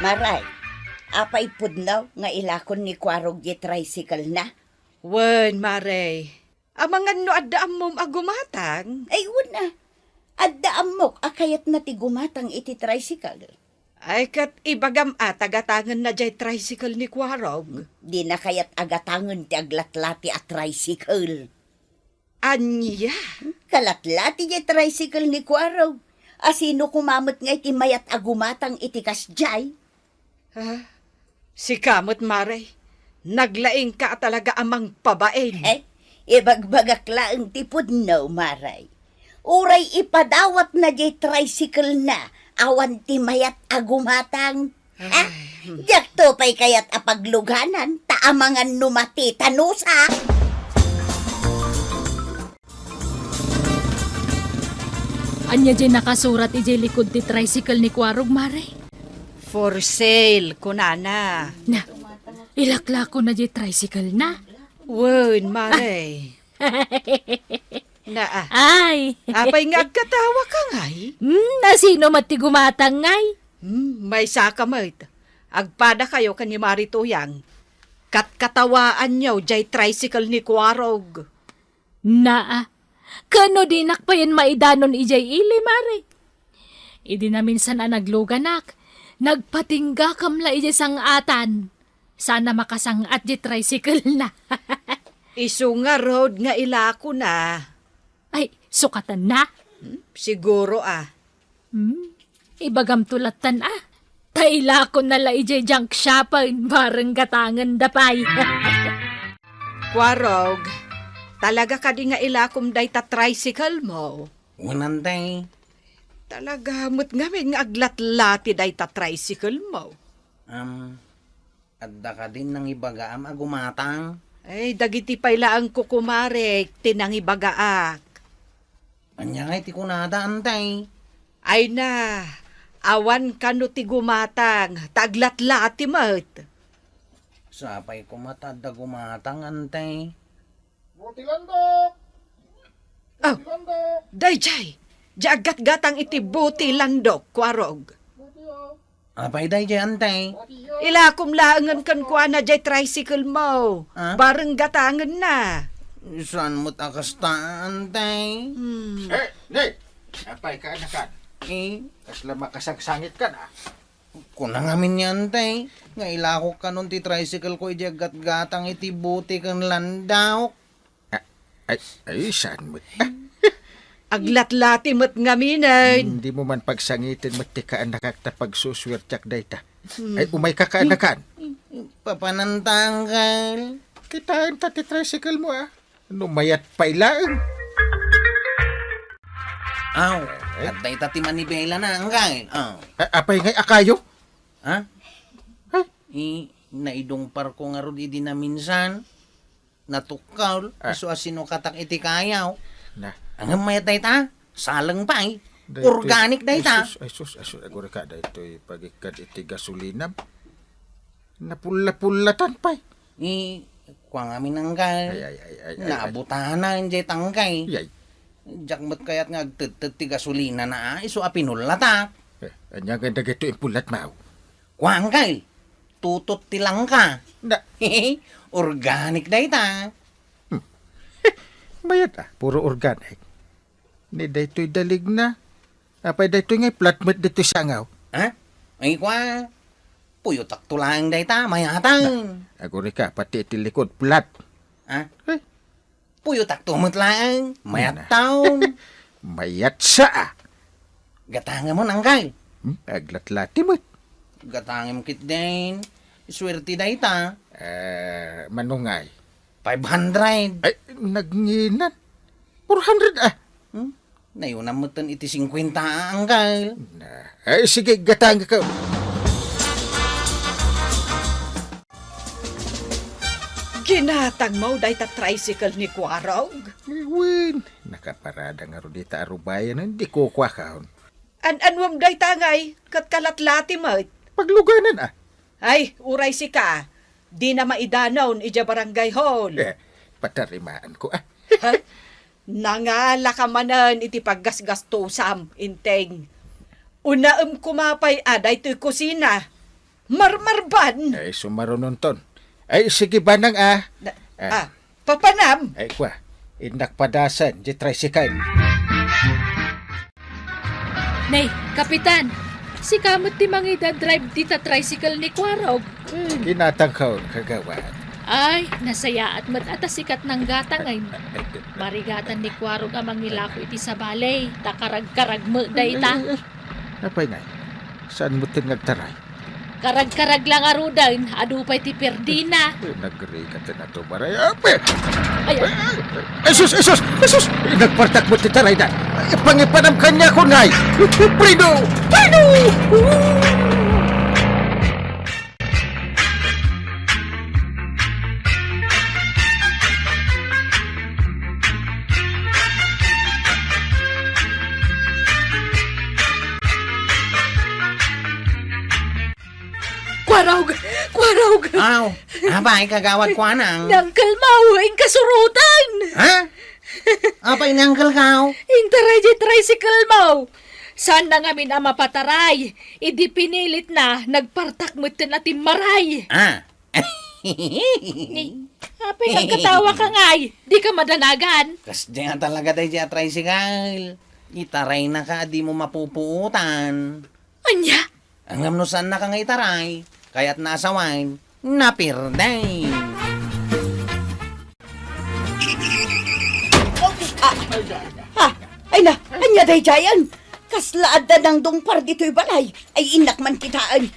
Maray, apay pudnaw nga ilakon ni Kwarog di tricycle na. Wen, Maray. Amangan no addaam mom agumatang. Ay, una. Adda amok akayat na ti gumatang iti tricycle. Ay kat ibagam tagatangan na jay tricycle ni Kwarog. Di na kayat agatangan ti aglatlati at tricycle. Anya? Kalatlati di tricycle ni Kwarog. Asino kumamot nga iti mayat agumatang iti kasjay? Ha? Si kamot, Maray. Naglaing ka talaga amang pabain. Ibagbagak laang tipod no, Maray. Uray ipadawat na di tricycle na, awan ti mayat agumatang. Diyak to pa'y kayat apagluganan, taamangan numati tanusa. Anya dyan nakasurat ijay likod ti tricycle ni Kwarog, Maray. For sale, kunana. Na, ilakla ko na dyan tricycle na. Wen, Maray. Ay! Apay nga agkatawa ka ngay. Nasino matigumatang ngay? May saka mat. Agpada kayo kan ni Marituyang. Katkatawaan niyo jay tricycle ni Kwarog. Kano dinak pa yan maidanon ijay ili, Maray? Idi na minsan nagluganak. Nagpatingga kamla ijay sangatan. Sana makasangat di tricycle na. Isu nga road nga ilako na. Ay, sukatan na. Siguro Ibagam tulatan Taila ko na la ijay junk shop bareng gatangan dapay. Kwarog, talaga ka di nga ilakom day ta tricycle mo. Unantay. Talaga mo't nga may nga aglatlati day ta tricycle mo. Adda ka din ng ibagaam agumatang. Ay, dagiti payla ang kukumarek, tinang ibagaak. Anya nga iti kunada, antay. Ay na, awan ka no ti gumatang, taglatlati mat. Sapay ko matadda gumatang, antay. Buti-landok! Oh, dayjay, jagat-gatang iti buti landok, Kwarog. Apay day jay, antay. Ilakom laangan kan kwa na jay tricycle mo. Bareng gatangan na. Saan mo't akasta, antay? Nay! Apay ka anakan. Kasla makasagsangit ka na. Kunang amin niya, antay. Nga ilako ka nun ti tricycle ko ijagat-gatang iti buti kang landaw. Ay, saan mo? Aglatlati mat ngaminan. Hindi mo man pagsangitin matikaan nakakta pagsuswertyak dayta. Ay, umay ka kaanakan. Papanantanggal. Kitain ti tricycle mo Numayat pailaan. Aw, at day tati manibela na anggal. Apay ngay akayo? Ha? Naidong parko nga ron idi na minsan. Natukal. Iso asino katak iti kayaw. Na. Ang mayat day ta. Salang pa Organic day ta. Ay sus, agora ka da ito'y pagikad iti gasolina. Napula-pulatan pa Kuwang amin anggal. Ay. Naabutahan na hindi tangkay. Yay. Jakmat kayat nga agtagtag ti gasolina na iso apinulata. Anya ganda gito impulat mau. Kuwang kay. Tutot tilang ka. Na. Organic day ta. Mayat puro organic. Ni daytoy dalig na. Apay daytoy ngay flatmate dito sangaw. Ha? Ay kwa. Puyo taktulang day ta. Mayatang. Agora ka pati iti likod flat. Ha? Puyo taktumot lang. Mayataw. Mayat sa Gatanga mo nanggay. Aglatlati mo. Gatangim kit din. Swerte day ta. Manungay. 500. Ay, nagnginan. 400 Nayunan mo tan iti 50 anggal. Ay, sige, gatang ka. Ginatang mo day ta tricycle ni Kwarog. Win, nakaparada nga ro dita arubayan, hindi ko kwa kaon. Anwam day tangay, kat kalatlati mat. Pagluganan Ay, uray si ka. Di na maidanaw ija barangay hall. Patarimaan ko Ha? Nangala ka manan iti paggasgastusam, inteng. Unaam kumapay aday to'y kusina. Marmarban. Ay, sumarunon ton. Ay, sige banang Papanam. Ay, kwa. Inakpadasan, di tricycle. Nay, kapitan, si kamot ti mangida drive dita tricycle ni Kwarog. Kinatangkaw kagawan. Ay, nasaya at sikat ng gatang ay. Marigatan ni Kwarog amang nilako iti sa balay. Takarag-karag mo dayta. Apay na, saan mo tinagtaray? Karag-karag lang arudan, adupay ti perdina. Nagri ka na ito, maray. Apay! Ay, Ay, sus! Nagpartak mo titaray na. Pangipanam kanya ko, ngay! Prino! Kwarog! Aw, abay kagawad ko anang. Nangkal mawing kasurutan! Ha? Apay nangkal kaw? Intaray di tricycle mo! Saan na ngamin ang mapataray? Idi pinilit na, nagpartak mo natin maray. Ah. Apay ang katawa ka ngay, di ka madanagan. Kas nga talaga tayo dyan tricycle. Itaray na ka, di mo mapupuutan. Anya? Ang amnusan na ka nga itaray. Kaya't nasa wine, napirday. Ay na, anya day jayan. Kaslaad na ng dungpar dito'y balay. Ay inak man kitaan.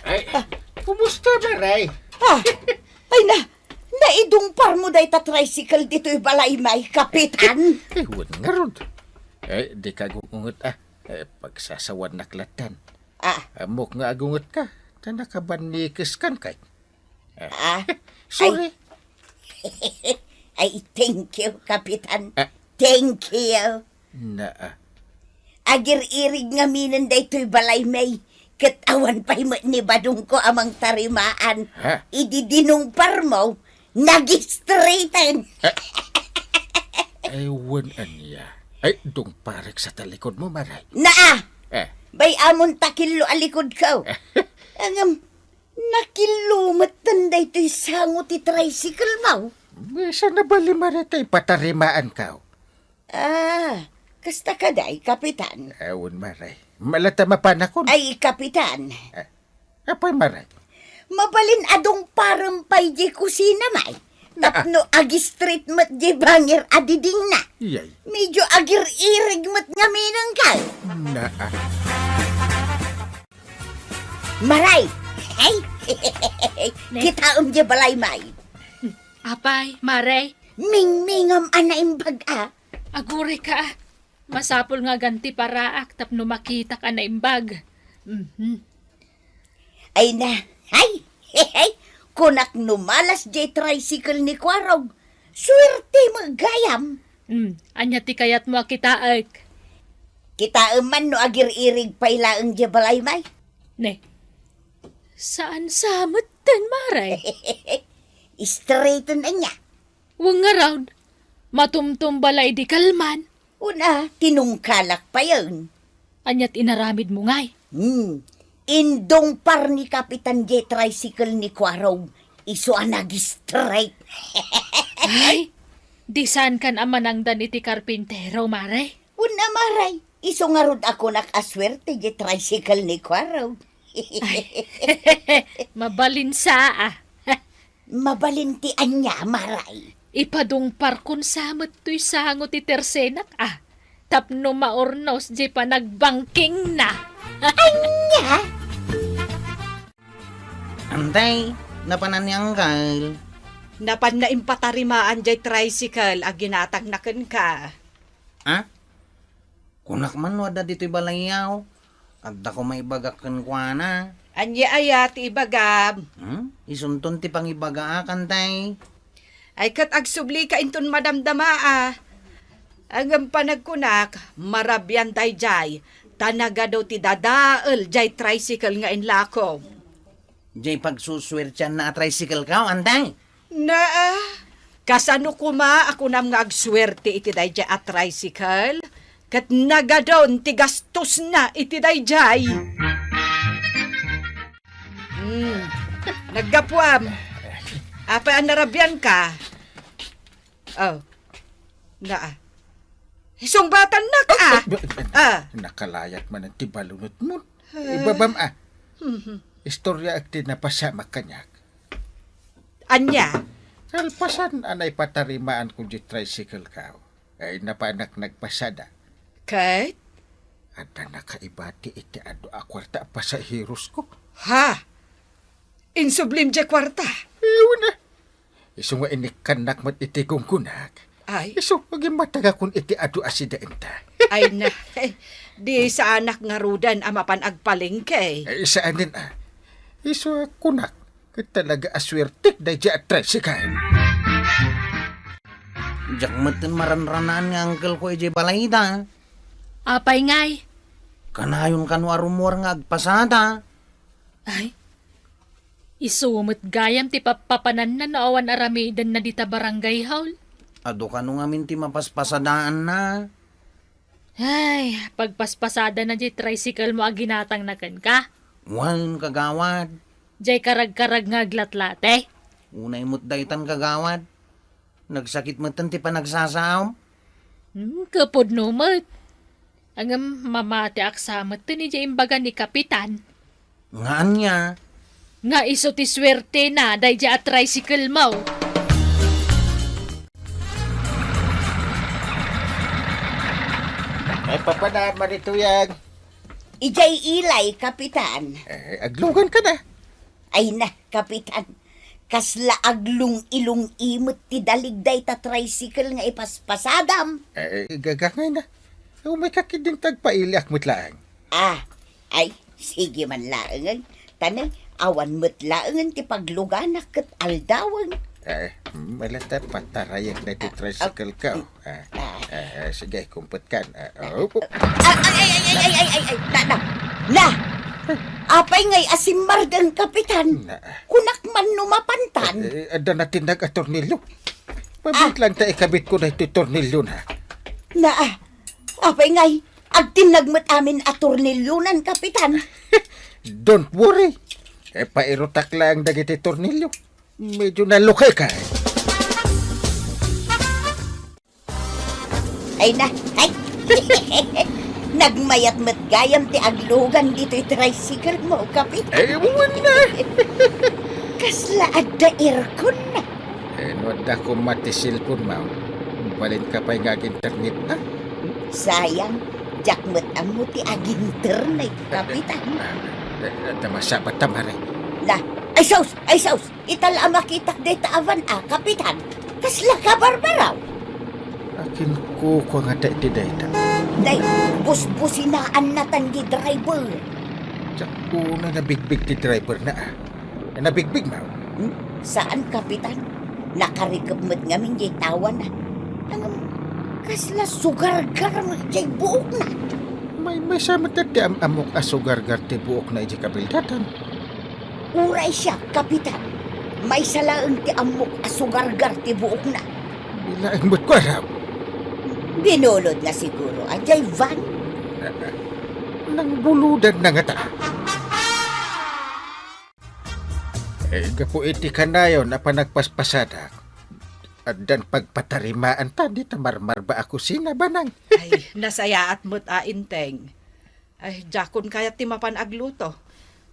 Ay, kumusta, maray? Ay na, naidungpar mo day ta tricycle dito'y balay may kapitan. Ay, huwag nga ron. Ay, di ka gungungot pagsasawan naklatan. Amok nga agungot ka. Ta nakabanikis kan kay. Sorry. Ay, thank you, kapitan. Thank you. Agir-irig nga minan day to'y balay may. Katawan pa'y ni badong ko amang tarimaan. Ididinungpar mo, nag-straighten. Ay, wan anya. Ay, dong parek sa talikod mo, maray. Bay amon takilo alikod ko. Angam, nakilumat tanday to'y sango ti tricycle mo. Bisa na bali maritay patarimaan ka. Kasta ka day, kapitan. Awan, maray. Malata mapanakon. Ay, kapitan. Apay, maray. Mabalin adong parang pay di kusina may. Tapno agi street mat di bangir adiding na. Yay. Medyo agir-irig mat nga minang ka. Maray! Hey! Kita di balay may. Apay, maray, Ming-mingam anaimbag agure ka. Masapol nga ganti paraak tapno makita ka na imbag. Ay na, hay! Hey! Kunak numalas di tricycle ni Kwarog. Swerte magayam. Anya ti kayat mo akitaak. Kita man no agir-irig pailaang di balay may. Ne, saan samot tan maray? Straighten na niya. Wang nga round, matumtum balay di kalman. Una, tinungkalak pa yun. Anyat inaramid mo ngay. Indong par ni Kapitan J tricycle ni Kwarog. Iso nag-straight. Ay, di saan kan amanangdan iti karpintero, maray? Una maray. Iso nga rod ako nakaswerte J tricycle ni Kwarog. Mabalinsa Mabalintian niya, maray. Ipadungpar kun samot to'y sangot ti tersenak Tapno maornos di pa nagbangking na. Anya? Antay, napananyangkal. Napan na impatarimaan jay tricycle ag ginatag naken ka. Kunak man wada dito'y balayaw. Adda ko may bagakan kwa na. Anya ayat ibagam. Isunton ti pangibaga kantay. Ay kat agsubli ka inton madamdama Agam panagkunak, marabyan tay jay. Tanaga daw ti dadael jay tricycle nga inlakom. Jay pagsuswertyan na tricycle ka, antay. Kasano kuma ako nam nga agswerte iti dayjay at tricycle? Kat nagadon ti gastos na iti dayjay. Naggapuam. Apa ang narabyan ka? Oh. Naa. Sumbatan na ka. Nakalayat man ang tibalunot mo. Ibabam Istorya ak tinapasama kanyak. Anya? Kalpasan anay patarimaan kung di tricycle ka. Ay napanak nagpasada. Kay? At nakaibati iti ado akwarta pa sa heroes ko. Ha? Insublim je kwarta. Ewan na. Iso nga inikanak mat iti kunak. Ay, Iso maging mataga kung iti ado asida enta. ay na. Di sa anak nga rudan amapan agpalengke. Ay saan din Iso kunak. Talaga aswertik da dya tricycle. Jak meten maran-ranaan nga angkel ko ije balayda. Apay ngay. Kanayon kanwa rumor nga agpasada. Ay, isumot gayam ti papapanan na naawan aramidan na dita barangay haul. Ado kanu nga minti mapaspasadaan na. Ay, pagpaspasada na di tricycle mo aginatang nakan ka. Wan kagawad. Jay karag-karag nga aglatlate. Unay mo't daytan kagawad. Nagsakit mo ti pa nagsasaom. Kapod numot. Ang mamati aksamat to ni jay imbaga ni Kapitan. Nga niya. Nga iso ti swerte na day jay at tricycle mo. Ay papanama rito yan. Ijay ilay, Kapitan. Aglugan ka na. Ay na, Kapitan. Kasla aglong ilong imot ti daligday ta tricycle nga ipaspasadam. Gagangay na. May kakiding tagpailiak mo't lang. Ay, sige man laangan. Tanay, awan mo't laangan ti pagluganak kat aldawang. Malata patarayak na ti tricycle ka. Sige, kumput ka. Opo. Na! Apay ngay asimardang Kapitan. Kunak man numapantan. Ada natin nag-atornilyo. Pabit lang ta ikabit ko na ito tornilyo na. Apay ngay, agtinagmat amin atornilyonan, Kapitan. Don't worry. Pairotak lang dagiti tornilyo. Medyo nalukay ka. Ay na, ay. Nagmayat mat gayam ti aglugan dito'y tricycle mo, Kapitan. Ewan na. Kasla adda aircon na. Wala ko matisilpon, ma'am. Balin ka pa'y nga internet na. Sayang, jakmat amo ti ag-internet, Kapitan. Tamasabat tamari. Ay saus, itala makitak deta avan Kapitan. Kasla ka barbaraw. Akin ko nga da iti dayta. Day, busbusinaan na tangi driver. Diyak ko na nabigbig ti driver na Nabigbig, ma'am. Saan, Kapitan? Nakarikap mo't ngamin jay tawan na. Kasla sugar-gar mo jay buok na. May samat na ti amok asugar-gar ti buok na iti kabildatan. Uray siya, Kapitan. May salaang ti amok asugar-gar ti buok na. Bilaang mo't ko araw. Binulod na siguro. Ajay van. Nang buludan na nga ta. Gapo iti kanayon na panagpaspasada. At dan pagpatarimaan ta, di tamarmar ba ako sinabanang? Ay, nasaya at mo't inteng. Ay, jakon kaya ti mapan agluto.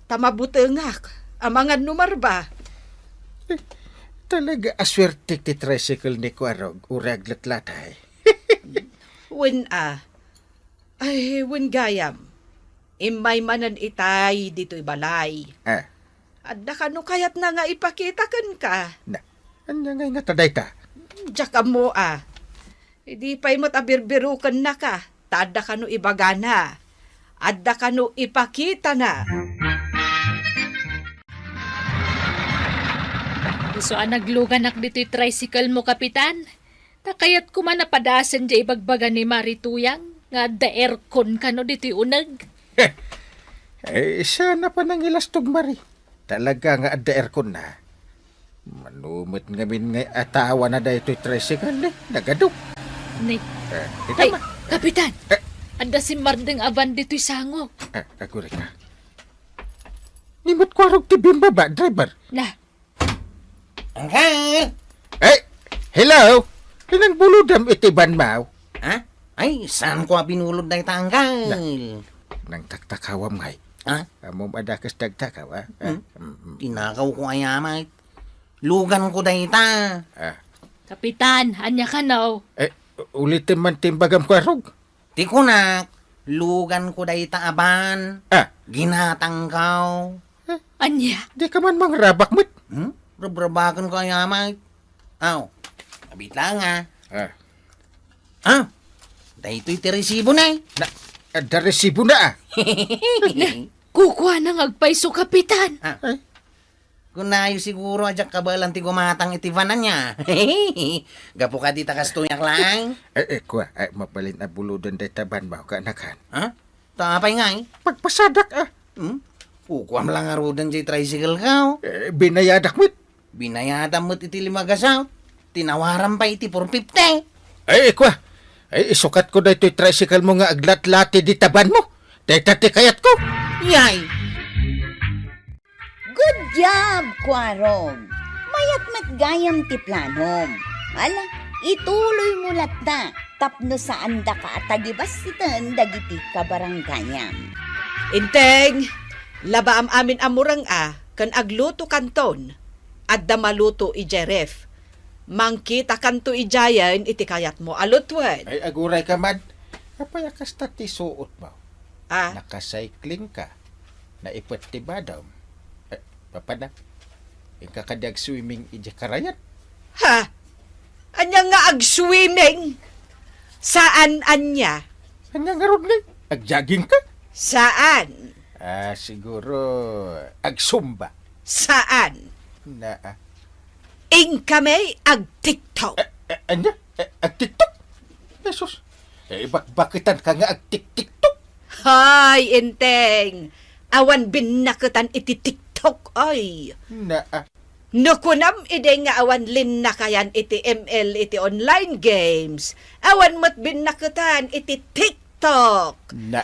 Tamabutengak. Amangan numarba. Talaga aswertik ti tricycle ni Kwarog, urag latlatay. Wen gayam. Imay manan itay dito'y balay. Adda kano kayat na nga ipakita ka. Anya ngay nga taday ta? Jaka mo Hindi pa'y mo't abirbirukan na ka. Tada kano ibagana. Adda kano ipakita na. Iso nagluganak dito'y tricycle mo, Kapitan. Takayat ko man napadasan dya ibagbaga ni Marituyang. Nga da aircon ka no dito'y unag. Sana pa nang ilastog, Mari. Talaga nga adda aircon na. Manumit ngamin nga atawa na da ito'y tricycle nagadok. Ay, Tama. Kapitan! Anda si Mardeng aban dito'y sangok. Aguri ka. Nimot ko arog tibim baba, driver. Na, Angkal! Eh, hello? Ilang buludam itiban mau? Ha? Ay, saan ko binulod na itangkal? Nang taktakawam ngay. Ha? Amom adakas dagtakaw, ah. Tinakaw ko ayamay. Lugan ko dahi ta. Kapitan, anya ka now. Eh, ulitin man timbagam ko arog. Tikunak, lugan ko dahi ta aban. Ah, Ginatangkaw. Anya, di ka man mangrabak mo't. Rabrabakan ko ayamay. Aw, abit lang Ah, Dahi ito'y tiresibo na eh. ada resibo na ah. kukuha nang agpaiso, kapitan. Ay, Kung nayo siguro ajak kabalan ti gumatang itivanan niya. Gapo ka di takastuyak lang. kuha, mapalin na buludan day taban mau ka anakan. Ha? Tapay nga eh. Pagpasadak ah. Kukuam lang arudan jay tricycle ka. Binayadak mo't. Binayatan mo't iti 5 gasaw. Tinawaran pa iti 450. Kuha. Isukat ko na ito'y tricycle mo nga aglat-lati di taban mo. Day tati kayat ko. Yay! Good job, Kwarong. Mayat met gayam ti planom. Ala, ituloy mo latta. Tapno saan da ka at tagibas sitan dagiti kabaranggayam. Inteng, laba am amin amurang kan agluto kanton, at damaluto ijeref. Mangkita kanto ijayan, iti kayat mo alutwen. Ay, aguray ka man. Kapaya ka stati suot mo. Nakacycling ka. Naipot ti badam. Papada. Ika kadag swimming ija karayat. Ha? Anya nga ag-swimming? Saan anya? Anya nga ron nga. Ag-jogging ka. Saan? Siguro ag-zumba. Saan? Na, Ing kami ag-tiktok. anya? Ag-tiktok? Jesus. Bakitan ka nga ag-tiktok? Hay, Inteng. Awan binakutan iti tiktok ay. Na, Nukunam ide nga awan linnakayan iti ML iti online games. Awan mo't binakutan iti tiktok. na.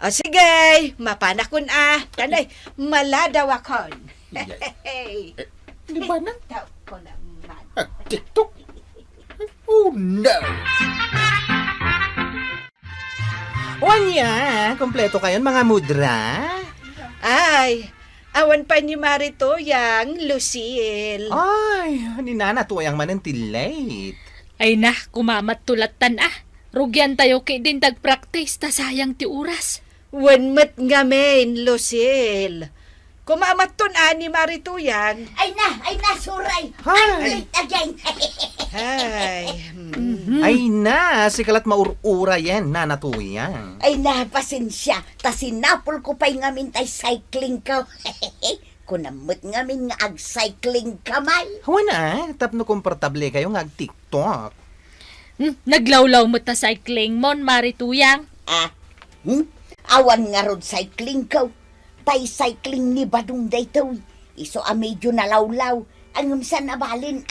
Sige, mapanakon Tanay, maladawakon. Hey. Di ba na? Tiktok ko naman. Ag-tiktok? Oh, no. Wanya, kompleto kayon mga mudra. Ay, awan pa ni Marito yang Lucille. Ay, ni Nana tuwayang manantilate. Ay na, kumamat tulatan Rugyan tayo kay din tag-practice, ta sayang ti oras. Wanmat nga men, Lucille. Kumamaton ni Marito yang. Ay na, suray. Hi. Late again. Ay, Ay na, si kalat maurura yan, Nana tuyang. Ay na, pasensya. Ta sinapol ko pa'y ngamin tay cycling ka. Kunamot ngamin nga ag-cycling kamay. Hawa na, tapno komportable kayo nga ag-tiktok. Naglawlaw mo ta cycling mon, Marituyang. Awan nga rod cycling ka. Tay cycling ni Badong dayto. Iso medyo nalawlaw. Ang sa nabalin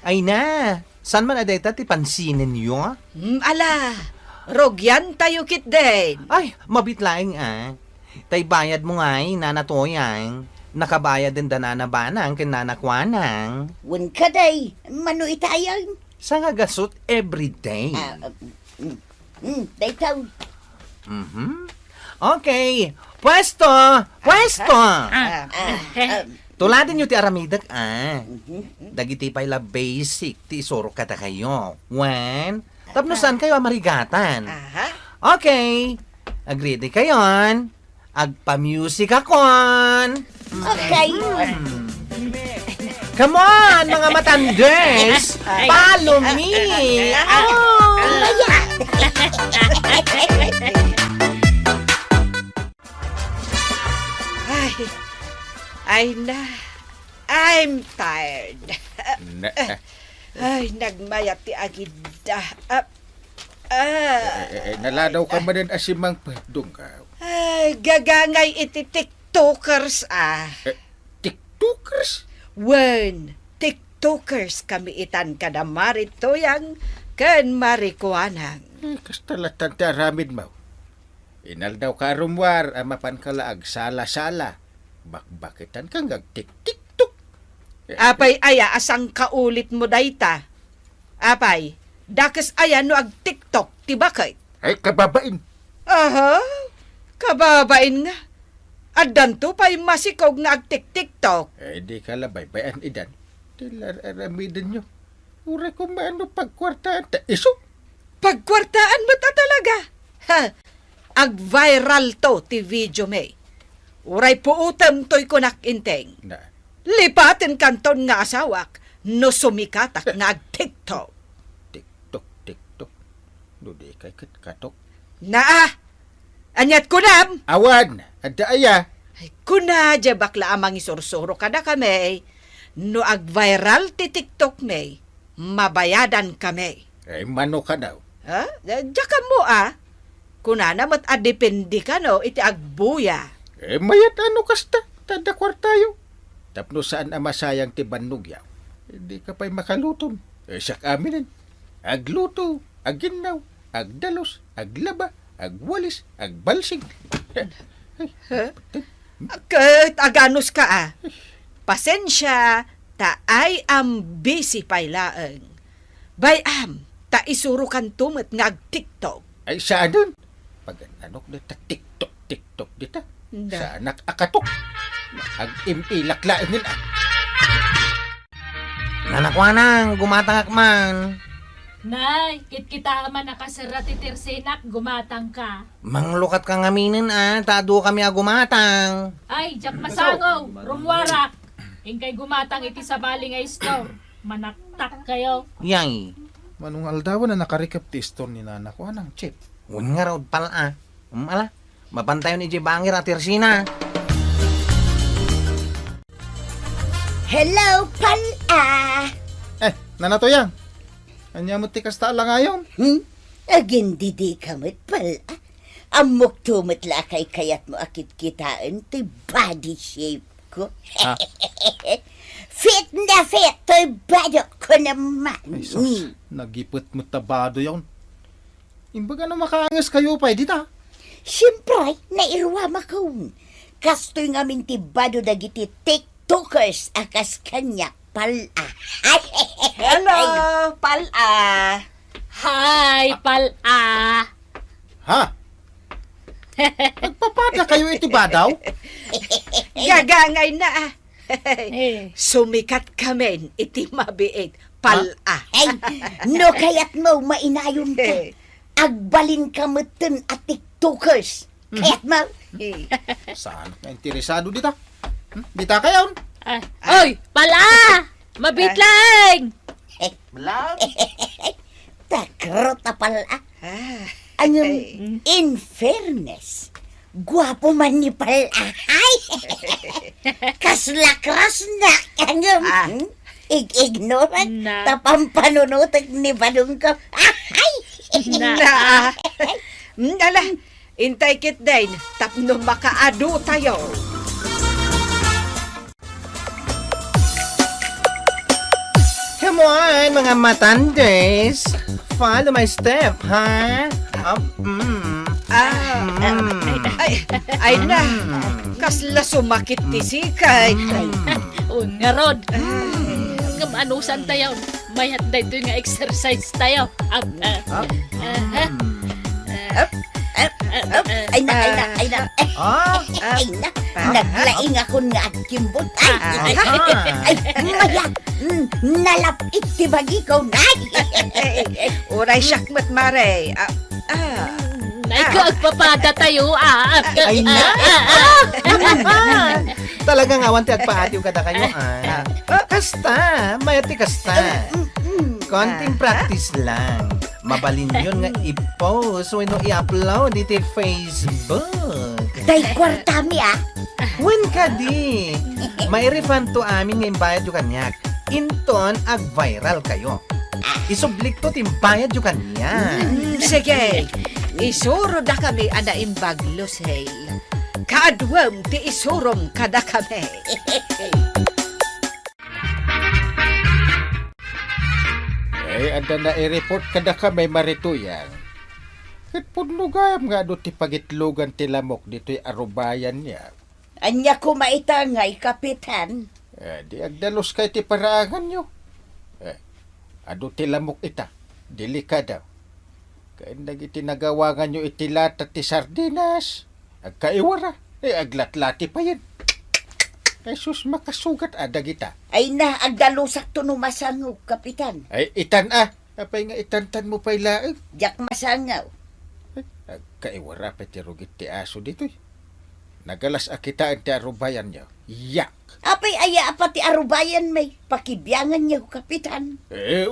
Ay na, saan man adeta ti pansinin nyo? ala, rogyan tayo kit din. Ay, mabitlaing Tay bayad mo nga'y, Nana tuyang. Nakabayad din danana banang kin nanakwanang. Wan ka day. Mano itayang. Sa nga gasot everyday. Dayto. Okay, pwesto! Pwesto! Tuladin nyo ti aramidak, Dagiti pa'y la basic, ti isuro kata kayo. When? Tapno saan kayo marigatan? Okay, agree di kayon. Agpa-music akon. Okay. Come on, mga matanders! Follow me! Ay na, I'm tired. Na, Ay, nagmayat ti agida. naladaw ka man din asimang padong ka. Ay, gagangay iti tiktokers TikTokers? Wen, tiktokers kami itan kada Marito yang kan marikuanang. Kastalatan ti aramid mo. Inal daw ka rumwar, amapan ka laag sala-sala. bakbakitan ka nga tik-tik-tok. Apay aya asang kaulit mo dayta. Apay, dakes aya no ag TikTok ti bakit? Ay, kababain. Aha, kababain nga. Addan to pa'y masikog nga ag TikTok. Di ka labay, bayan idan. Tilaramidan nyo. Ura ko maano pagkwartaan ta iso. Pagkwartaan mo ta talaga. Ha, ag viral to ti video may. Uray po utem to'y kunak inteng. Na, Lipatin kanton nga asawak no sumikatak nga ag TikTok. tik-tok. Di kay katok. Naa, anyat kunam. Awan, ada aya. Ay, kuna dya bakla amang isursuro kada kami. No ag viral ti TikTok may, mabayadan kami. Ay, mano ka daw. Ha? Dya ka mo Kuna namat adependi ka no, iti agbuya. Mayat ano kasta, tada kwartayo. Tapno saan ang masayang ti banugyaw. Hindi ka pa'y makalutom. Siyak aminin. Agluto, aginaw, agdalos, aglaba, agwalis, agbalsing. Kat aganos ka Pasensya, ta ay am busy pailaeng. Bayam, ta isuro kan tumet nga ag TikTok. Ay, saan dun? Pag anok dita, tiktok dita. Sa anak akatok. Ag-imilaklain nila. Nanakwanang, gumatangak man. Nay, kita man nakasara ti tersenak, gumatang ka. Manglukat kang aminin tado kami gumatang. Ay, jak masangaw, rumwarak. Ingkay gumatang iti sa bali nga store. Manaktak kayo. Yay, Manong aldawan na nakarikap ti store ni nana ko anang chip. un nga raw pala ala, mabantayon ni Jibangir at Tersina. Hello, pala. Nanatoyang. Anya mo ti kasta lang ngayon. Agin didi kamot pala. Amok tumot la kay kayat mo akit kitaan ti body shape ko. Ah. Fit na fit to'y badok ko naman. Ay, sos. Nagipot mo tabado yon. Imbaga na makaangas kayo pa, dita. Siyempre, nairwa makon. Kastoy nga mintibado dagiti TikTokers akas kanya pala. Hello, pala. Hi, pala. Ha? Nagpapada kayo iti badaw? Gagangay na Sumikat kami iti mabiit pala. Ay, no kayat mo mainayon ka. Agbalin ka meten at TikTokers. Kayat mo. Saan ka interesado dita? Dita kayon? Oy, pala! Mabitlang! Takrot na pala. Anyong, in fairness, guwapo man ni pala. Ay! Kasla-kras na. Anyong, ignoran. Na. Tapampanunutag ni Badong ka. Ay! Na. Ala, intay kit din. Tapno makaado tayo. Come on, mga matanders. Follow my step, ha? Ay na. Kasla sumakit ti sikay. Nga rod. Kamanusan tayo. Mayat na ito nga exercise tayo. Ay na. Ay na. Naglaing ako nga at kimbot. Ay, mayat. Nalapit ti bagi ko na. Uray syakmat mare. Naikagpapada tayo. Ay na. Talagang awan ti agpaatiw kada kayo, Kasta, mayati kasta. Konting practice lang. Mabalin yun nga i-post o i-upload iti Facebook. Day kwartami When ka di. May refund to amin nga imbayad yung kanyak. Inton ag-viral kayo. Isublik to timbayad yung kanyak. Sige. Isuro da kami ana imbaglos, hey. Kaadwam ti isurom kada kami. Ay, ada na i-report kada ka may marituyan. At punlugayam nga do ti pagitlugan ti lamok dito'y arubayan niya. Anya ko maitangay, Kapitan. Di agdalos kay ti paraangan nyo. Ado ti lamok ita. Delikada. Kaya nagitinaгаwangan nyo itilata ti sardinas. Agkaiwara. Aglatlati pa yan. Jesus, makasugat adag ita. Ay na, agdalusak to no masangaw, Kapitan. Ay, itan Apay nga itantan mo pa ilaag. Jak masangaw. Agkaiwara pa ti rugit ti aso dito. Nagalas akitaan ti arubayan nyo. Yak! Apay aya pati arubayan may pakibiyangan niyo, Kapitan.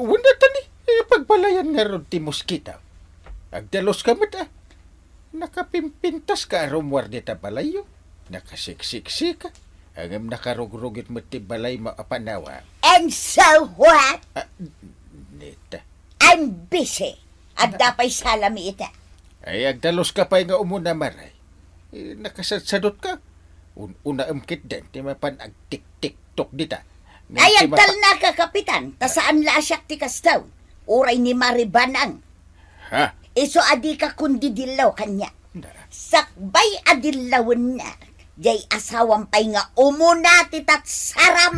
Wala tani. Pagpalayan nga ron ti moskita. Agdalos ka mat Nakapimpintas ka arumwar di ta balayo. Nakasiksiksi ka. Hangam nakarugrugit mo ti balay mo apanawa. And so what? Neta. I'm busy. At dapay salami ita. Ay agdalos ka pa nga umuna maray. Nakasadsadot ka. Una umkit din. Ti mapan agtik-tik-tok dita. Ay, agdal na ka, Kapitan. Ta saan lasyak ti kastaw? Uray ni Maribanang. Ha? Iso adi ka kundi dilaw kanya. Sakbay adilawin na. Jay asawang pay nga umuna ti tatsaram.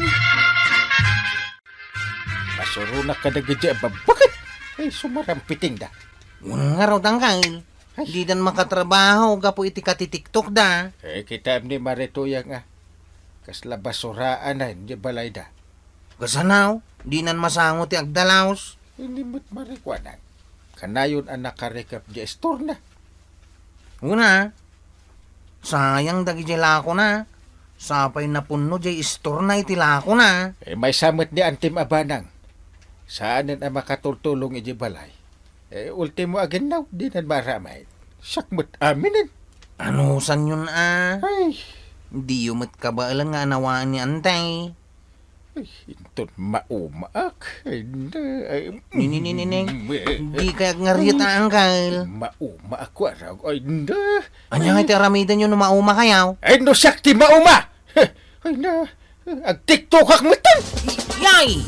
Masurunak ka na gadya. Bakit? Ay, sumarampiting da. Nga raw tangkail. Di dan makatrabaho, gapo iti katitiktok da. Kita ni Marituya nga. Kasla basuraan na, hindi balay da. Kasanaw, di nan masango ti agdalaos. Hindi mo't marikwanan. Kanayon ang nakarekap di estor na. Una, sayang dagi jay lako na. Sapay na punno jay istor na iti lako na. May samot ni Antim Abanang. Saanan ang makatultulong iti balay. Ultimo aginaw, di na maramay. Sakmot aminin. Ano san yun Ay, Di umit ka ba alang nga anawaan ni Antay? Inton maumaak. Ninininining. Di kaya ngarit ang kail. Maumaak ko araw. Ay, na. Anya nga iti aramidan nyo no mauma kayaw? Ay, no sakti mauma. Ay, na. Ag-tiktokak mo tan. Yay!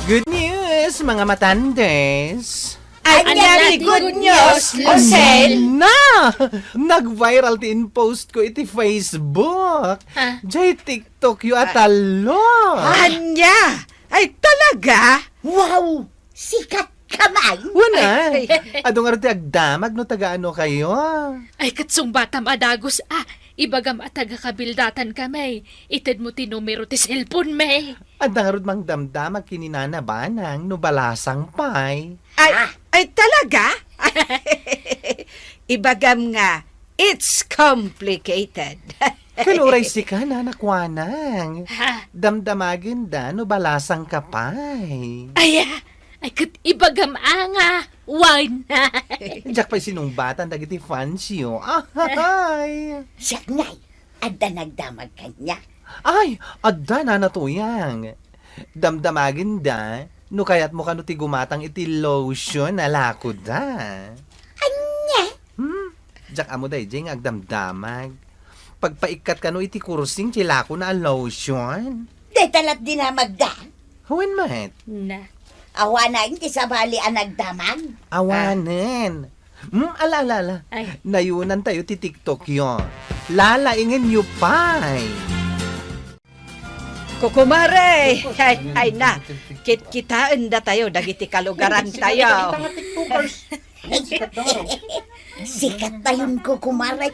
Good news, mga matandes! Anyari good news, Lucel! Na! Nag-viral ti in post ko iti Facebook. Jay TikTok yu atalo. Anya! Ay talaga? Wow! Sikat kamay! Wala. Adong arti agdamag no taga-ano kayo. Ay, katsong batam adagos, ibagam ataga kabildatan kamay. Ited mo ti numero ti cellphone, may. At nangarod mang damdamag kininana banang no balasang pay. Ay talaga? Ibagam nga, it's complicated. Kaluray si ka na nakwanang. Ha? Damdamagin da no balasang kapay. Ay, kat ibagam anga. Wine. Diyak pa'y sinumbatan dagiti fans yo. Ay! Siyak ngay, adda nagdamag kanya. Ay! Adda na natuyang. Damdamagin da, no kayat mo kano ti gumatang iti lotion na lako da. Anya? Diyak amo day, jeng agdamdamag. Pagpaikat kano iti kursing ti lako na lotion. Detalat din na magda. Huwin mahet. Na. Awanan ti sabali ang nagdamag. Awanen. Ala. Ay. Nayunan tayo ti TikTok yon. Lalaingin yu pay. Kukumare! Ay na, kitaan da tayo, dagiti kalugaran tayo. Sikat tayon ko kumaray.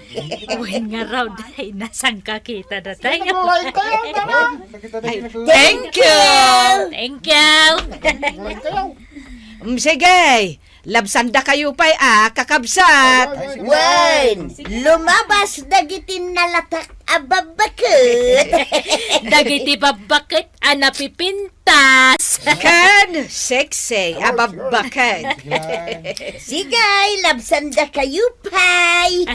Wine nga raw, dahi nasang kakita na tayo. Thank you! Thank you. Sige, labsanda kayo pa'y kakabsat. Wen, lumabas dagitin nalatak ababakit. Dagiti babakit, napipintas. Kan, sexy, ababakan. Sigay, labsanda kayo pay.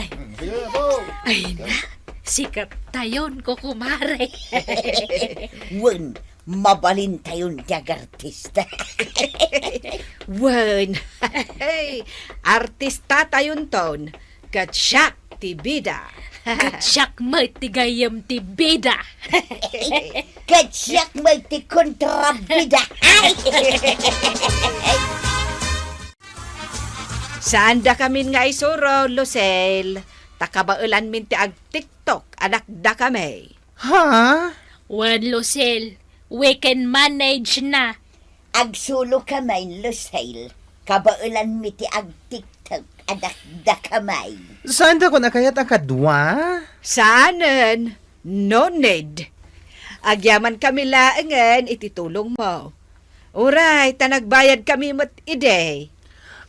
Ay na, sikat tayon ko kumare. Wen, mabalin tayon tiyag artista. Wen, artista tayon ton, katsyak ti bida. Siyak matigayam ti bida. Katsyak may ti kontrabida. Saan da kami nga isuro, Lucel? Takabaulan min ti ag TikTok, anak da kami. Ha? Wan Lucille, we can manage na. Agsulo kamay, Lucille. Kabaulan mi ti ag TikTok, anak da kamay. Saan da ko na kayat ang kadwa? Saanan? No need. Agyaman kami laangan, ititulong mo. Uray, tanagbayad kami mat ide.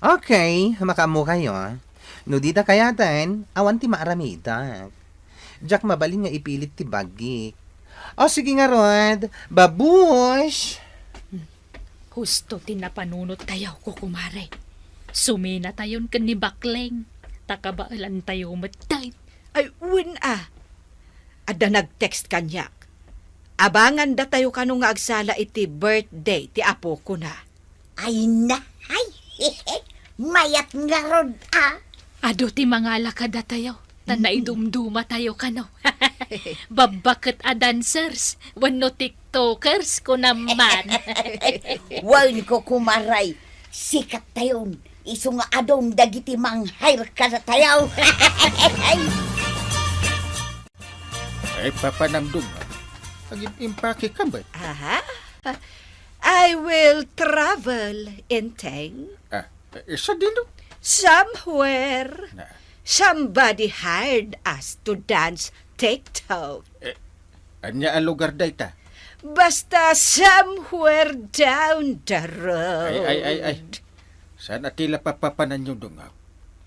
Okay, makamu kayo. No di da kayatan, awan ti maaramida. Jack mabalin nga ipilit ti bagik. O sige nga Rod, babush! Husto tinapanunot tayo ko kumare. Sumina tayon kan ni Bakleng. Takabaalan tayo matay. Ay, win ah. Ada nag-text kanyak. Abangan da tayo kanong nga agsala iti birthday ti apo ko na. Ay na, ay, mayat nga ron, Ado ti mga lakada tayo. Tanay dumduma tayo kano. Babakit a dancers. Wano tiktokers ko naman. Wan ko kumaray, sikat tayon. Iso nga adong dagiti manghayr ka na tayo. Ay, papanamdum. Impake ka ba? Aha. I will travel, Inteng. Isa din no? Somewhere. Na. Somebody hired us to dance TikTok. Anya ang lugar day ta? Basta somewhere down the road. Ay. Saan atila papapanan yung dungaw?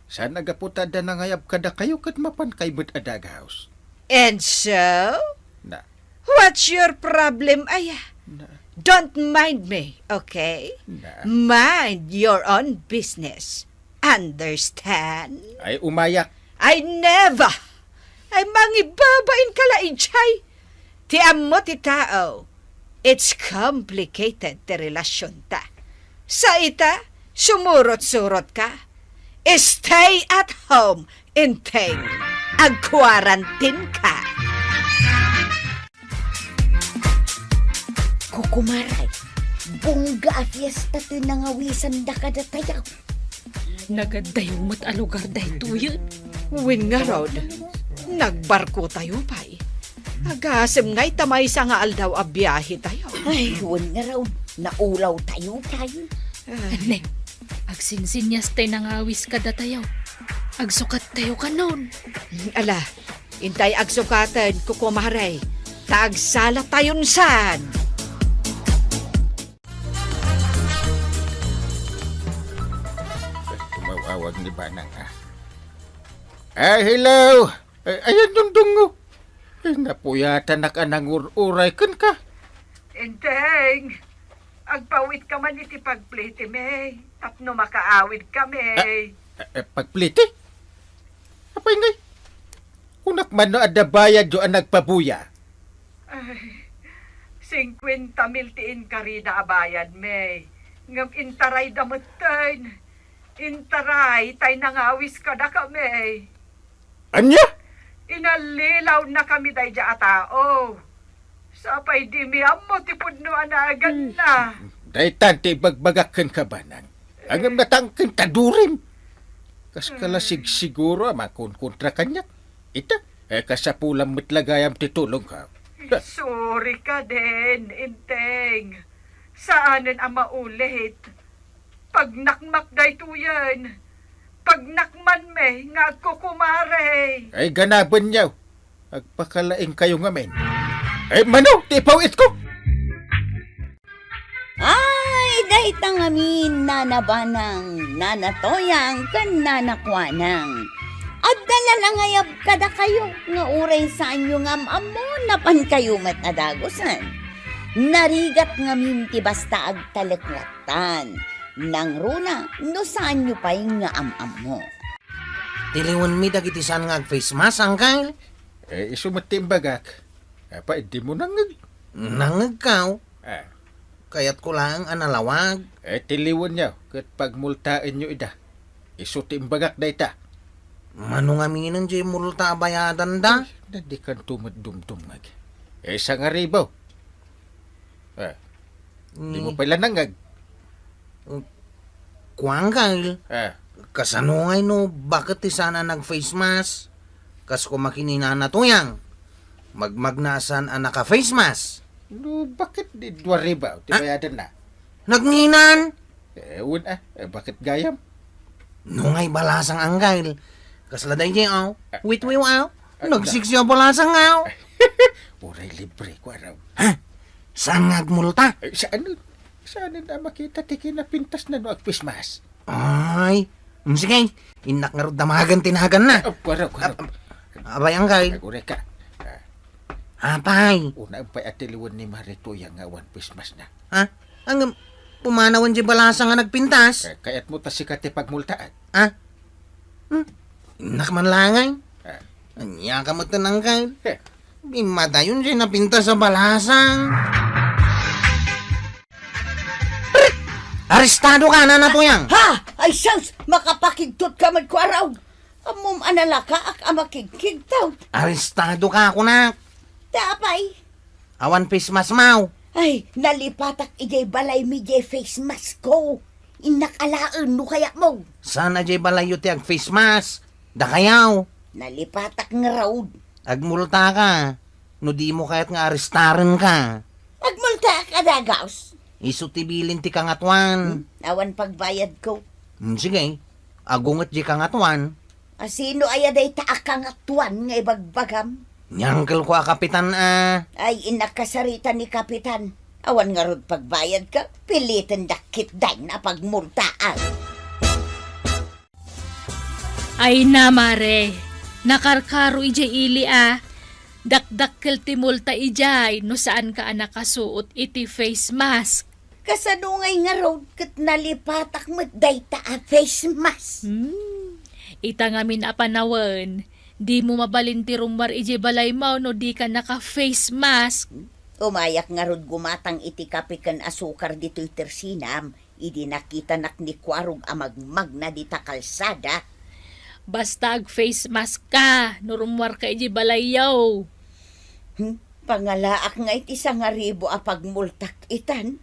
Saan nagaputa da nangayab kada kayo kat mapan kay but adag house? And so, Na. what's your problem, Aya? Na. Don't mind me, okay? Na. Mind your own business. Understand? Ay umayak. I never! Ay mangibabain kala ijay. Ti amo ti tao. It's complicated ti relasyon ta. Sa ita, sumurot-surot ka. Stay at home, Inteng. Ag-quarantine ka. Kukumaray, bungga a fiesta to nangawisan da kada tayo. Nagadayo mat a lugar dahito yun. Win nga rod, nagbarko tayo pa'y. Agasem nga'y tamay sa nga aldaw a biyahe tayo. Ay, wan nga raw, naulaw tayo tayo. Ane, agsinsinyas tayo nangawis kada tayo. Agsukat tayo kanon. Ala, intay agsukatan kukumaray. Tagsala tayon san. Tumawawag ni Banang hello! Ayan yung dungo. Napuyatan na ka ng uray kan ka. Inteng, agpawit ka man iti pagpliti, May. Tapno makaawid kami. Pagpliti? Apay ngay? Unak man no adabayad yo ang nagpabuya. Ay, 50 mil tiin karida abayad, May. Ngam intaray damutan. Intaray, tay nangawis ka na kami. Anya? Inalilaw na kami day dya atao. Sapay di mi amo tipod no anagan na. Day tante bagbagakan ka Banang. Ang natangkin tadurim. Kas kalasig siguro makunkontra kanya. Ita, kasapulang mitlagayam titulong ka. Sorry ka din, Inteng. Saanan ang maulit? Pag nakmak day tuyan. Pag nakman me, nga kukumare. Ay ganaban niyaw. Agpakalaing kayo ngamen. Ay mano, tipawit ko. Ay, dahi tangamin nanabanang, nanatoyang, kan nanakwanang. At dalalangayab kada kayo, nga uray sa inyo ngam amo, napan kayo matadagosan. Narigat ngamin ti basta agtalaklatan. Nang runa, no saan nyo pa'y nga am-am mo. Tiliwan mi dagiti saan nga ag-face mask, Uncle? Isumatimbagak. Apa, hindi mo nangag. Nangagkaw. Ah, Kaya't ko lang analawag. tiliwan niyo. Kat pagmultaan nyo ida. Isutimbagak na ita. Mano nga minan di multa bayadan da? Nadi kan tumadumdumag. Sa nga ribaw. Di mo pala nangag. Kuang, Uncle. Ah, Kasano ngay no, bakit ti sana nag-face mask? Kas kumakinina na tuyang. Magmagnasan ang naka-face mask. No, bakit di 2,000? Tibayadan na. Nagnginan. Bakit gayam? Nungay balasang anggail. Kasladay niya Wait, Nagsiksyo balasang Uray libre ko araw. Saan ngagmulta? Saan na makita tiki na pintas na no agpismas? Ay, sige. Inak nga rod damagan tinagan na. Kwaraw. Abay anggail. Uray ka. Apay. Una ang pay atiliwan ni Marito yung awan pismas na. Ang pumanawan di balasang nga nagpintas. Kaya't mo tasikat pagmultaan. Inak man langay. Anya ka mo tanangkay. Imadayon siya napintas sa balasang. Arestado ka na tuyang. Ha! Ay, Sans! Makapakigtot ka magkwaraw! Amom analaka ak amakigkigtaw. Arestado ka ako na. Tapay! Awan pismas mau. Ay, nalipatak ijay balay mi jay face mask ko. Inakalaan no kaya mo. Sana jay balayo ti ag face mask. Dakayaw. Nalipatak nga raod. Agmulta ka. No di mo kaya't nga arestaran ka. Agmulta ka dagaws. Isutibilin ti kangatwan. Awan pagbayad ko. Sige. Agungot di kangatwan. Asino ayaday taakang atuan nga ibagbagam? Nyangkel ko kapitan Ay, inakasarita ni kapitan. Awan nga rod pagbayad ka, pilitin dakit day na pagmultaan. Ay na, Mare. Nakarkaro ijay ili Dakdakkel ti multa ijay no saan ka nakasuot iti face mask. Kasanungay nga rod kat nalipatak mo day ta face mask. Ita ngamin apanawan. Di mo mabalinti rumar ijay balay mo no di ka naka-face mask. Umayak nga rod gumatang iti kapikan asukar dito'y tersinam. Idi nakita nak ni Kwarog amagmag na dita kalsada. Basta ag-face mask ka no rumar ka ijay balay yaw. Pangalaak nga iti 1,000 apagmultak itan.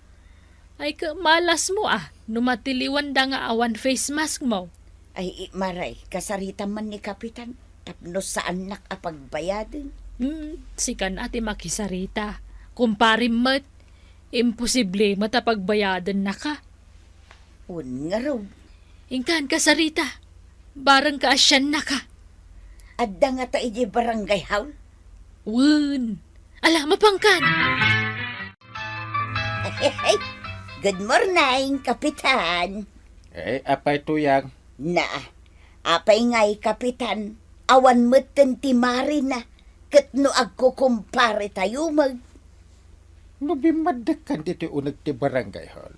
Ay ka malas mo numatiliwan da nga awan face mask mo. Ay, maray, kasarita man ni kapitan. Tapno saan nak apagbayadin. Sikan ati makisarita. Kumparim mat, imposible matapagbayadan na ka. Un nga raw. Ingkan kasarita. Barang ka asyan na ka. Adda nga ta iji barangay haul. Wun. Ala, mapangkan. Good morning, kapitan. Apay tuyang. Na, apay ngay, kapitan. Awan meten ti Marina. Kat no agkukumpare tayo No bimadakan dito unag ti barangay hall.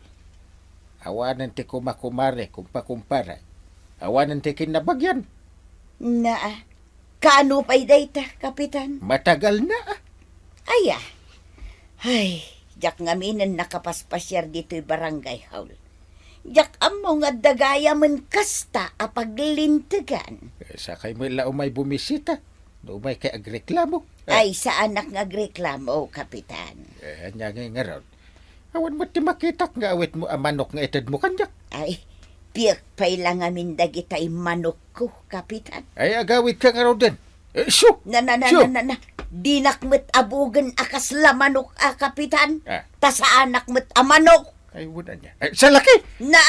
Awanan ti kumakumare kumpakumpara. Awanan ti kinabagyan. Na, kano pa'y dayta, kapitan? Matagal na Ay, jak ngaminan nakapaspasyar dito'y barangay haul. Jak amo nga dagaya man kasta apaglintigan. Sakay mo ila umay bumisita. No umay kay agreklamo. Ay, sa anak nga agreklamo, kapitan. Anya nga ron. Awan mo ti makitak nga awit mo manok nga itad mo kanyak. Ay, piyak pa'y lang amin dagitay manok ko, kapitan. Ay agawit ka nga ron din. Shoo! Na. Dinak met abugan akas lamanok, kapitan. Ta sa anak met amanok. Ay, wala niya. Ay, sa laki! Na,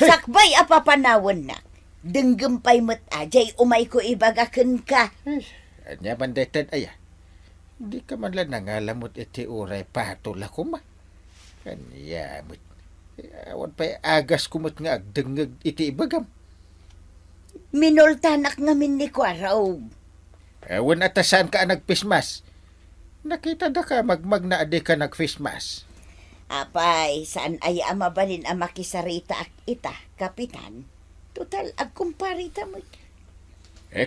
sakbay apapanawan na. Denggempay met ajay umay ko ibagakan ka. Anya bandetad aya. Di ka man lang nangalamot iti uray patula ko ma. Kanya mo't. Awan pa'y agas kumot nga agdengag iti ibagam. Minultanak ngamin ni Kwaraw. Awan atasan ka nagpismas. Nakita da ka magmag na adi ka nagpismas. Apay, saan ay amabalin ang makisarita ak ita, kapitan? Total, agkumparita mo.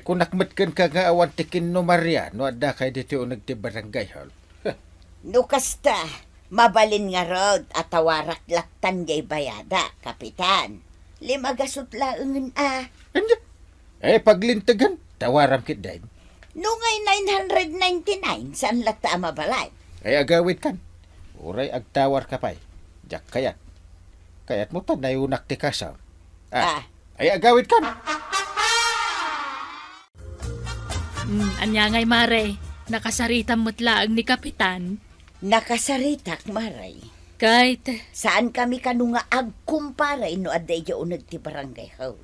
Kung nakmatkan ka nga awan tikin no Maria, no adda kay dito nagti barangay hall. No kasta, mabalin nga rod at tawarak laktan jay bayada, kapitan. Limagasot laungan Anya? Paglintagan, tawaram kit dahin. No ngay 999, saan lakta mabalay? Agawit kan. Uray agtawar ka pa'y. Jak kayat. Kayat mo tanay unak ti kasaw. Agawit kan. Anya ngay, Mare. Nakasarita mo't laang ni Kapitan. Nakasaritak, Maray. Kahit, Saan kami kanunga agkumparay no aday yo ti barangay hall.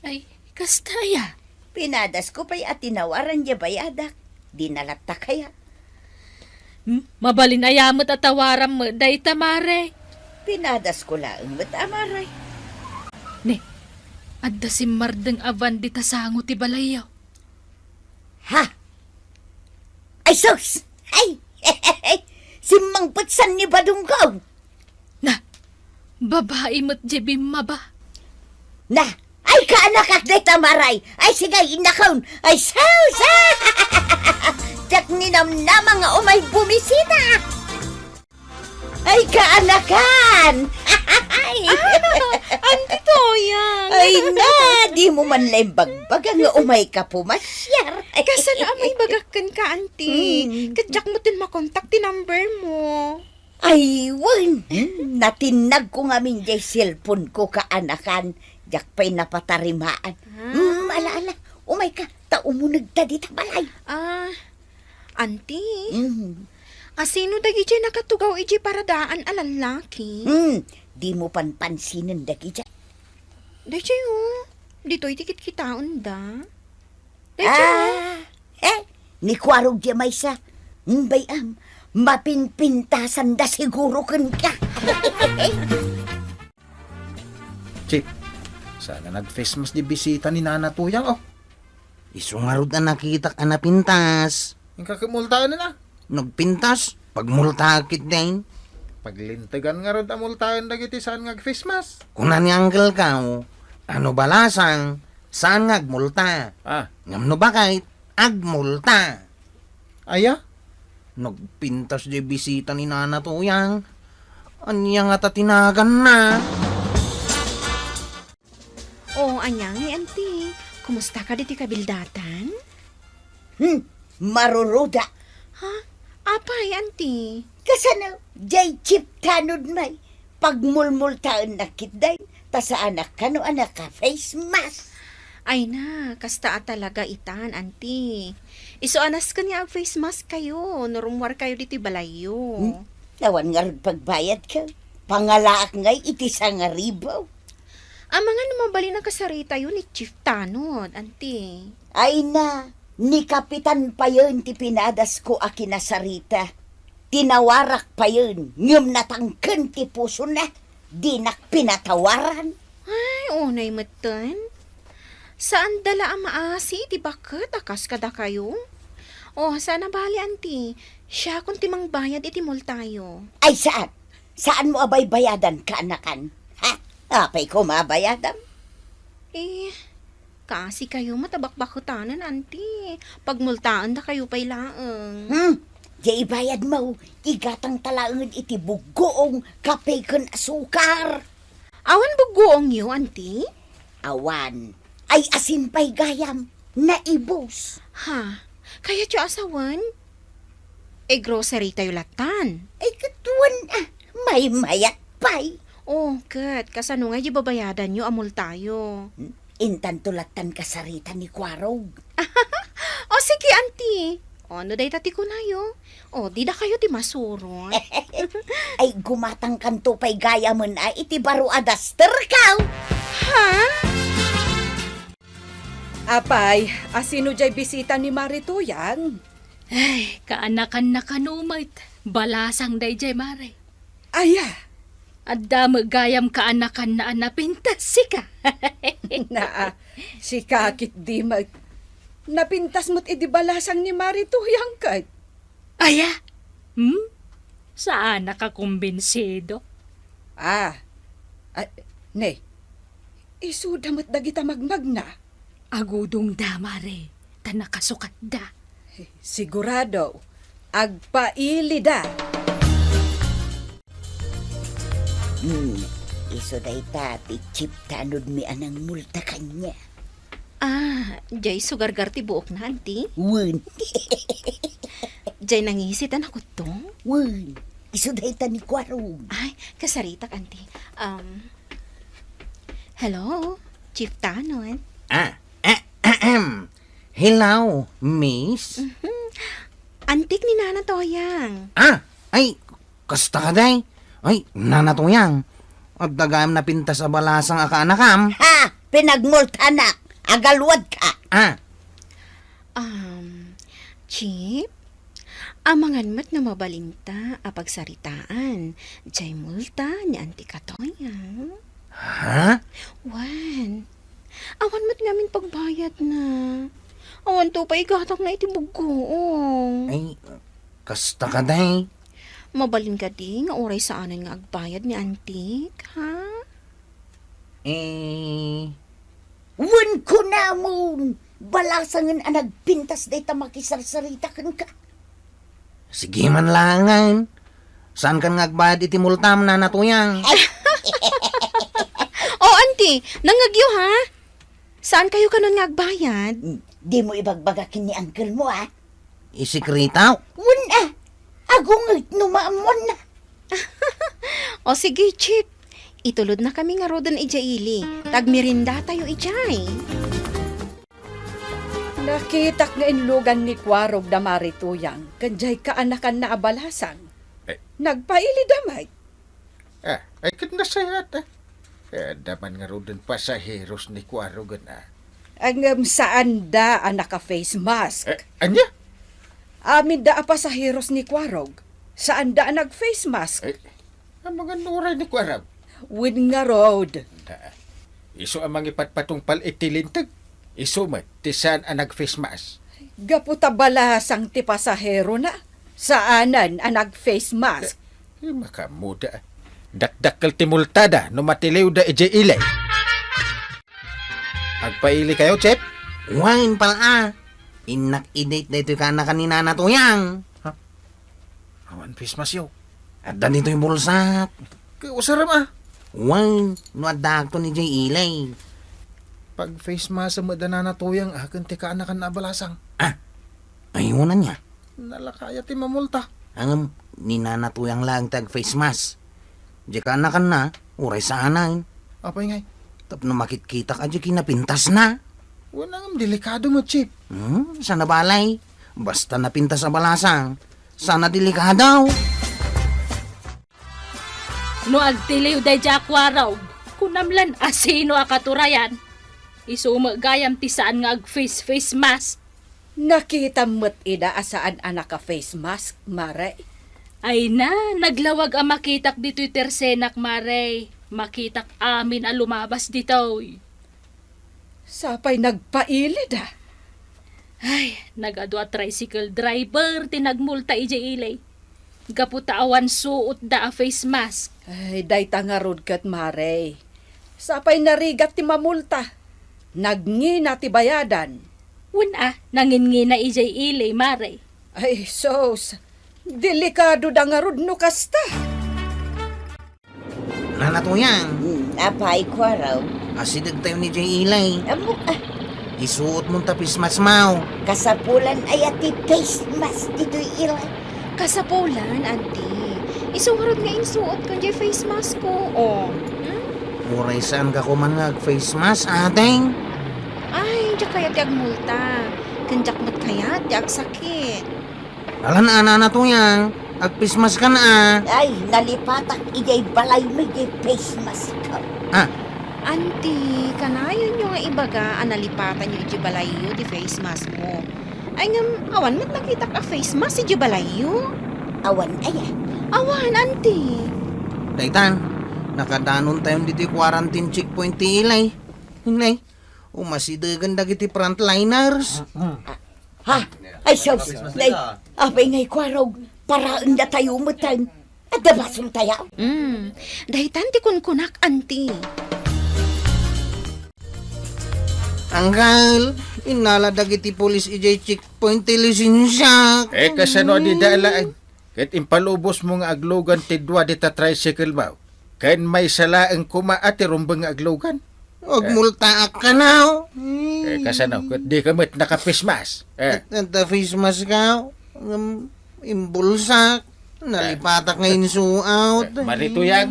ay, kastaya. Pinadas ko pa'y at tinawaran niya bayadak. Dinalata kaya. Mabalin ayamot at tawaram mo, dayta, Mare. Pinadas ko lang mat amaray. Ne, adda si Mardeng avan di tasango ti balayaw. Ha? Ay sus! Ay! Si Mang Patsan ni Badunggaw! Na, babae mo't jebimma ba? Na! Ay kaanak ak day tamaray! Ay sigay inakaon! Ay sus! Jak ninamnama nga umay bumisita! Ay kaanakan! Ay! Andi Toyang! Ay na! Di mo man lang bagbaga nga umay ka pumasyar! Kasana amay bagakan ka, auntie. Kadyak mo tin makontak ti number mo. Ay, wan! Natinag ko nga min jay cellphone ko kaanakan. Jak pa'y napatarimaan. Ala, umay ka, taumunag ta di balay. Auntie, Mm. asino dagi dyan nakatugaw iji paradaan alalaki? Di mo panpansinin dagi dyan. Dahil dito'y tikit kitaon da. Dahil Ni kwarog di may sa. Bayam, mapinpintasan da siguro kan ka. Chip, sana nag-face mask di bisita ni Nana Tuyang, oh. Isungarod na nakita ka na pintas. Yung kakimultaan na na. Nagpintas, pagmultakit din. Paglintigan nga rin amultaan dagiti saan nag-face mask. Kung nanianggal ka, ano balasang, saan ngagmulta? Ngam no bakit, agmulta. Aya? Nagpintas di bisita ni Nana Tuyang. Anya nga tatinagan na. anyang ni auntie. Kumusta ka diti kabildatan? Maruruda. Ha? Apay, auntie? Kasano, jay chip tanod may. Pagmulmultaan na kitday, ta sa anak ka no anak ka face mask. Ay na, kasta talaga itan, auntie. Iso anas ka niya face mask kayo. Norumwar kayo diti balayo. Nawan nga rin pagbayad ka. Pangalaak ngay iti sa nga ribaw. Ang mga namabali na kasarita yun ni Chief Tanod, auntie. Ay na, ni Kapitan pa yun ti pinadas ko a kinasarita. Tinawarak pa yun, ngum natangken ti puso na. Di nak pinatawaran. Ay, unay matan. Saan dala ang maasi, di bakit akas kada kayo? Oh, sana bali, auntie. Siya kung timang bayad itimol tayo. Ay saan? Saan mo abay bayadan ka anakan? Ha? Apay ko mabayadan? Eh, kasi kayo matabak-bakutanan, auntie. Pagmultaan na kayo pa'y laang. Di bayad mo, igatang talaangan iti bugoong kape kan asukar. Awan bugoong yo, auntie? Awan, ay asin pa'y gayam, naibos. Ha? Kaya tiyo asawan? Eh, grocery tayo latan. Ay katuan may mayat pa'y. Oh, kat, kasano nga di babayadan nyo amol tayo. Intan tulatan kasarita ni Kwarog. O sige, auntie. O, ano day tati ko na yo? O, di na kayo di masuron. Ay gumatang kanto pa'y gaya mo na iti baro adaster kaw. Ha? Apay, asino jay bisita ni Marito yan? Ay, kaanakan na kanumait. Balasang day jay mare. Aya, Adda magayam kaanakan na anapintas sika. naa, si kakit di mag... Napintas mo't idibalasang ni Marito yang kat. Aya? Saan nakakumbinsido? Ne, isuda mo't dagita magmag na. Agudong da, mare. Ta nakasukat da. Sigurado, agpaili da. Iso day tati chip tanod mi anang multa kanya. Jay sugar-gar ti buok na, auntie. Wun, Jay nangisitan ako to. wun. Iso day ta ni Kwarog. Ay, kasaritak, auntie. Hello, Chief Tanod. Hello, miss? Antik ni Nana Toyang. Ay, kasta ka day? Ay, nanatuyang. At dagam na pintas sa balasang akaanakam. Ha! Pinagmultanak! Agalwad ka! Chip, amangan mat nga mabalinta apagsaritaan. Jay multa ni Auntie Katoyang. Ha? Wan, awan mat ngamin pagbayad na. Awan to pa igatak na itibuggoong. Ay, kasta ka day? Mabalin ka di nga oray saanan nga agbayad ni Antik, ha? Wan ko na mo! Balasangan ang nagpintas day makisarsarita kan ka. Sige man langan. Saan kan ngagbayad iti multam nanatuyang? Oh, Auntie, nangagyo ha? Saan kayo kanon nga agbayad? Di mo ibagbagakin ni uncle mo, ha? Isikritaw? Wan agungit numaamon na. O sige, Chip. Itulod na kami nga rodon ijaili. Tagmirinda tayo ijay. Nakitak nga inlugan ni Kwarog da Marituyang, kanjay kaanakan na abalasan. Eh. Nagpaili damay. Ay kat nasayat daman nga rodon pasaheros ni Kwarogan Ang saan da ang naka-face mask. Anya? Amin da ang pasaheros ni Kwarog. Saan da ang nag-face mask? Ang mga nuray ni Kwarog. Win nga road. Iso ang mga ipatpatungpal itilintag. Iso mat, tisan ang nag-face mask. Gaputa balasang ti pasahero na. Saanan ang nag-face mask. Makamuda. Dakdakkel timultada no matiliw da ije ilay. Agpaili kayo, Chip? Wine pala. Inak-idate na ito ka na kanina natuyang. Awan face mask yo. At danito yung bulsak. Usaram Wine, nuadag to ni Jay Ilay. Pag face mask mo da nanatuyang akin ti kaanakan na balasang. Ayunan niya. Nalakaya ti mamulta. Ang ninanatuyang lang tag face mask. Di ka anakan na, uray sa anayin. Apay ngay? Tapno makikita ka di kinapintas na. Wanang delikado mo, Chip. Sana balay. Basta napintas sa balasang. Sana delikadaw. No agtiliw day jakwaraw, kunamlan asino akaturayan. Isumagayam ti saan nga ag-face mask. Nakita mo't ida asaan ang naka-face mask, Mare. Ay na, naglawag ang makitak dito'y tersenak, Mare. Makitak amin ang lumabas dito. Sapay nagpailid Ay, nagado a tricycle driver, tinagmulta ija ilay. Gaputa awan suot da a face mask. Ay, day tangarod kat, Mare. Sapay narigat ti mamulta. Nagngi na ti bayadan. Nangingi na ija ilay, Mare. Ay, sos. Delikado da nga rod no kasta. Nanatuyang. Apay ko raw. Asidag tayo ni Jay Ilay. Amo, Isuot mong tapis masmaw. kasapulan ay ati face mask dito ilay. Kasapulan, Auntie. Isuharot nga insuot ko dyan face mask ko. Oh. Uray saan ka kuman nga face mask, ateng? Ay, diyak kaya tiag multa. Kanjak mat kaya tiag sakit. Alan nanatuyang. Agpismas ka na Ay, nalipatak ijay balay mo ijay face mask ka. Auntie, kanayon nyo nga ibaga analipatan nyo iti balayo di face mask mo. Ay ngam, awan mat nakita ka face mask iti balayo. Awan aya. Awan, Auntie. Daitan, nakadanon tayo dito quarantine checkpoint ti Ilay. Ilay, umasidagan dagiti frontliners. Ha? Ay, sos. Nay, apay ngay kwarog. Paraan na tayo mutan. At dabasol tayo. Dahitan ti kunkunak, Auntie. Anggal, inala dagiti polis ijay checkpoint ti lisensya. Kasano di dalaan? Kahit impalubos mo nga aglogan ti dua di ta tricycle mo. Kain may salaang kumaati rumbang nga aglogan. Huwag multa ka na. Kasano? Kahit di ka mat nakapismas. At face mask ka. Imbulsak. Nalipatak ngayon suot. Marito yan.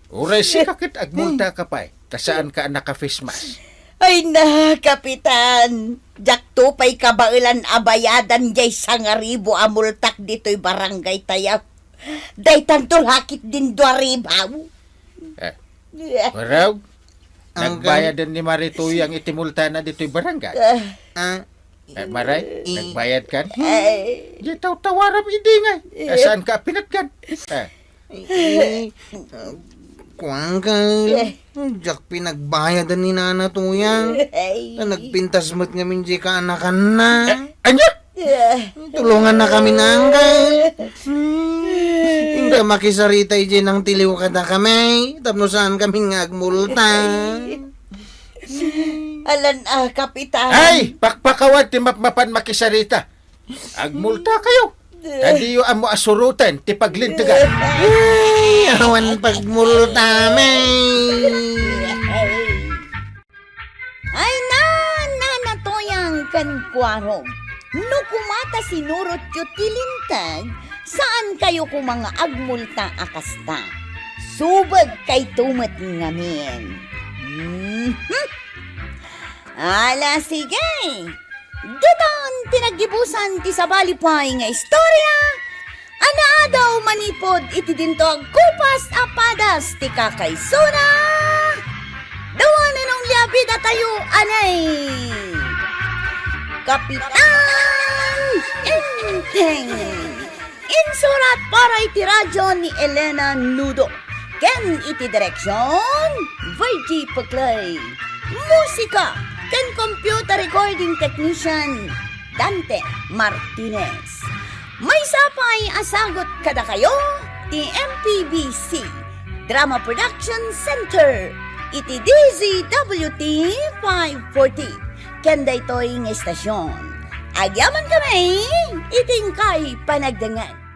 Uray si kakit agmulta ka pa. Kasaan ka naka-face mask? Ay na, Kapitan. Jakto pa'y kabailan abayadan jay 1,000 amultak dito'y barangay tayaw. Day tantol hakit din 2,000. Waraw, nagbayad din ni Marituyang itimulta na dito'y barangay. Maray, nagbayad kan? Di tawaram idingay. Saan ka pinatgan? Kuwang ka. Jak pinagbayadan ni Nana Tuyang. Nagpintas mo't ngamin di ka anakan na. Anya? Tulungan na kami na anggal. Hindi makisaritay dyan ng tiliw kada kami. Tapno saan kami ngagmulta. Alan, Kapitan. Ay, pakpakawad ti mapan makisarita. Agmulta kayo. Kadiyo amo asurutan ti paglintigan. Ay, awan pagmulta, may. Ay na toyang kankwarong. No kumata sinurot yu tilintag, saan kayo kung mga agmulta akasta? Subag kay tumat ngamin. Ala, sige. Dutan tinagibusan ti sabalipay nga istorya. Ana daw manipod iti dinto ang kupas apadas ti kakaysuna. Dawanan ng liabida tayo, anay. Kapitan Inteng. Insurat para iti radyo ni Elena Nudo. Ken iti direksyon, Virgie Paclay. Musika, ken computer recording technician, Dante Martinez. May sapay asagot kada kayo, ti MPBC, Drama Production Center, iti DZWT 540. Kenda ito'y ng estasyon. Agyaman kami, iting kay panagdangan.